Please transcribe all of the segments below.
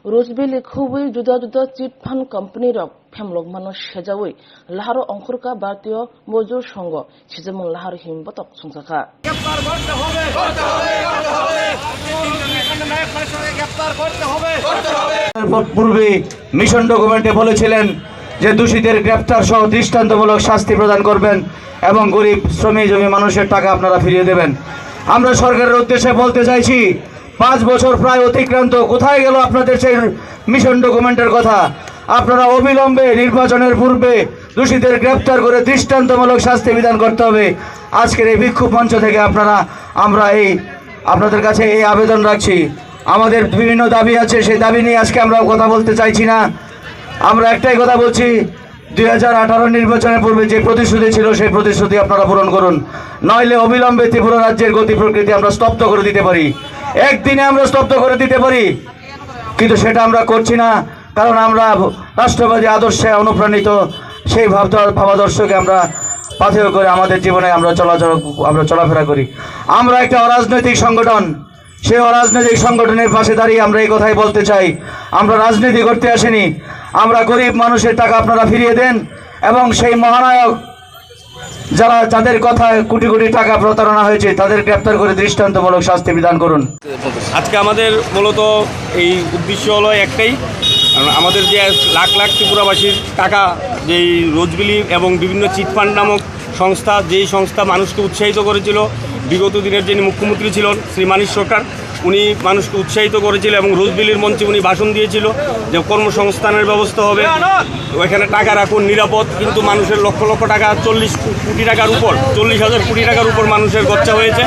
रोजबेली खुबई जुदा जुदा chit फांड company फेमलक मानो सेजावई लाहारो अंकुरका भारतीय मजदूर संघ सेजेमन लाहारो हिमबतक संसाखा পূর্বে মিশন ডকুমেন্টে বলেছিলেন যে দোষীদের গ্রেফতার সহ দৃষ্টান্তমূলক শাস্তি প্রদান করবেন এবং গরিব শ্রমজীবী মানুষের টাকা আপনারা ফিরিয়ে দেবেন। আমরা সরকারের উদ্দেশ্যে বলতে চাইছি 5 বছর প্রায় অতিক্রান্ত, কোথায় গেল আপনাদের সেই মিশন ডকুমেন্টের কথা? আপনারা অবিলম্বে নির্বাচনের পূর্বে দোষীদের গ্রেফতার করে দৃষ্টান্তমূলক শাস্তি বিধান করতে হবে। আজকের এই বিক্ষোভ মঞ্চ থেকে আমরা আপনাদের কাছে এই আবেদন রাখছি। আমাদের বিভিন্ন দাবি আছে, সেই দাবি নিয়ে আজকে আমরা কথা বলতে চাইছি না। আমরা একটাই কথা বলছি, 2018 নির্বাচনের পূর্বে যে প্রতিশ্রুতি ছিল সেই প্রতিশ্রুতি আপনারা পূরণ করুন, নইলে অবিলম্বে ত্রিপুরা রাজ্যের গতি প্রকৃতি আমরা স্তব্ধ করে দিতে পারি। একদিনে আমরা স্তব্ধ করে দিতে পারি, কিন্তু সেটা আমরা করছি না, কারণ আমরা রাষ্ট্রবাদী আদর্শে অনুপ্রাণিত। সেই ভাবাদর্শকে আমরা পাথেয় করে আমাদের জীবনে আমরা চলাফেরা করি। আমরা একটা অরাজনৈতিক সংগঠন, সেই অরাজনৈতিক সংগঠনের পাশে দাঁড়িয়ে আমরা এই কথাই বলতে চাই, আমরা রাজনীতি করতে আসিনি। আমরা গরিব মানুষের টাকা আপনারা ফিরিয়ে দেন এবং সেই মহানায়ক যাদের কথায় কোটি কোটি টাকা প্রতারণা হয়েছে তাদের গ্রেপ্তার করে দৃষ্টান্তমূলক শাস্তি বিধান করুন। আজকে আমাদের মূলত এই উদ্দেশ্য হলো একটাই, আমাদের যে লাখ লাখ ত্রিপুরাবাসীর টাকা যেই রোজবিলি এবং বিভিন্ন চিটফান্ড নামক সংস্থা, যেই সংস্থা মানুষকে উৎসাহিত করেছিল, বিগত দিনের যিনি মুখ্যমন্ত্রী ছিলেন শ্রী মানিক সরকার, উনি মানুষকে উৎসাহিত করেছিল এবং রোজবিলির মঞ্চে উনি ভাষণ দিয়েছিল যে কর্মসংস্থানের ব্যবস্থা হবে, ওইখানে টাকা রাখুন নিরাপদ। কিন্তু মানুষের লক্ষ লক্ষ টাকা, 40 কোটি টাকার উপর, 40,000 কোটি টাকার উপর মানুষের গচ্চা হয়েছে।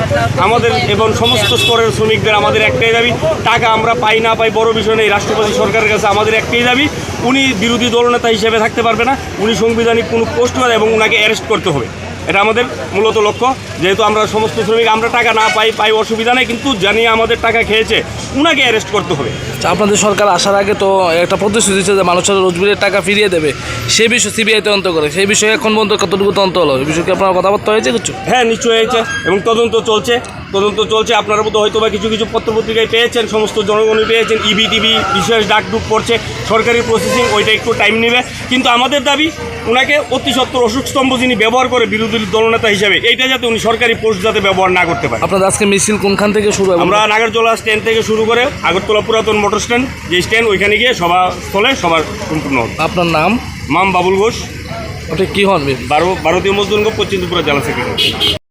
আমাদের এবং সমস্ত স্তরের শ্রমিকদের আমাদের একটাই দাবি, টাকা আমরা পাই না পাই বড় বিষয় নেই, রাষ্ট্রপতি সরকারের কাছে আমাদের একটাই দাবি, উনি বিরোধী দলনেতা হিসেবে থাকতে পারবে না, উনি সাংবিধানিক কোনো পোস্ট করে এবং ওনাকে অ্যারেস্ট করতে হবে। এটা আমাদের মূলত লক্ষ্য। যেহেতু আমরা সমস্ত শ্রমিক, আমরা টাকা না পাই অসুবিধা নেই, কিন্তু জানিয়ে আমাদের টাকা খেয়েছে উনাকে অ্যারেস্ট করতে হবে। আপনাদের সরকার আসার আগে তো একটা প্রতিশ্রুতি দিচ্ছে যে মানুষের রোজবিলের টাকা ফিরিয়ে দেবে, সেই বিষয়ে সিবিআই তদন্ত করে, সেই বিষয়ে এখন পর্যন্ত কতটুকু তদন্ত হলো, এই বিষয়ে কি আপনার কথাবার্তা হয়েছে কিছু? হ্যাঁ, নিশ্চয়ই হয়েছে এবং তদন্ত চলছে। আপনারা বোধ হয়তো বা কিছু পত্রপত্রিকায় পেয়েছেন, সমস্ত জনগণই পেয়েছেন, ইবি টিভি বিশেষ ডাকডুক পড়ছে, সরকারি প্রসেসিং, ওইটা একটু টাইম নেবে। কিন্তু আমাদের দাবি, ওনাকে অতি সত্বর অশোক স্তম্ভ যিনি ব্যবহার করে বিরোধী দলনেতা হিসেবে, এইটা যাতে উনি সরকারি পোস্ট যাতে ব্যবহার না করতে পারে। আপনাদের আজকে মিছিল কোনখান থেকে শুরু হবে? আমরা নাগরজোলা স্ট্যান্ড থেকে শুরু করে আগরতলা পুরাতন মোটর স্ট্যান্ড, যে স্ট্যান্ড, ওইখানে গিয়ে সভাস্থলে সবার সম্পূর্ণ হবে। আপনার নাম? মাম বাবুল ঘোষ। আপনি কি হন? ভারতীয় মজদুর সংঘ পশ্চিম ত্রিপুরা জেলা সেক্রেটারি।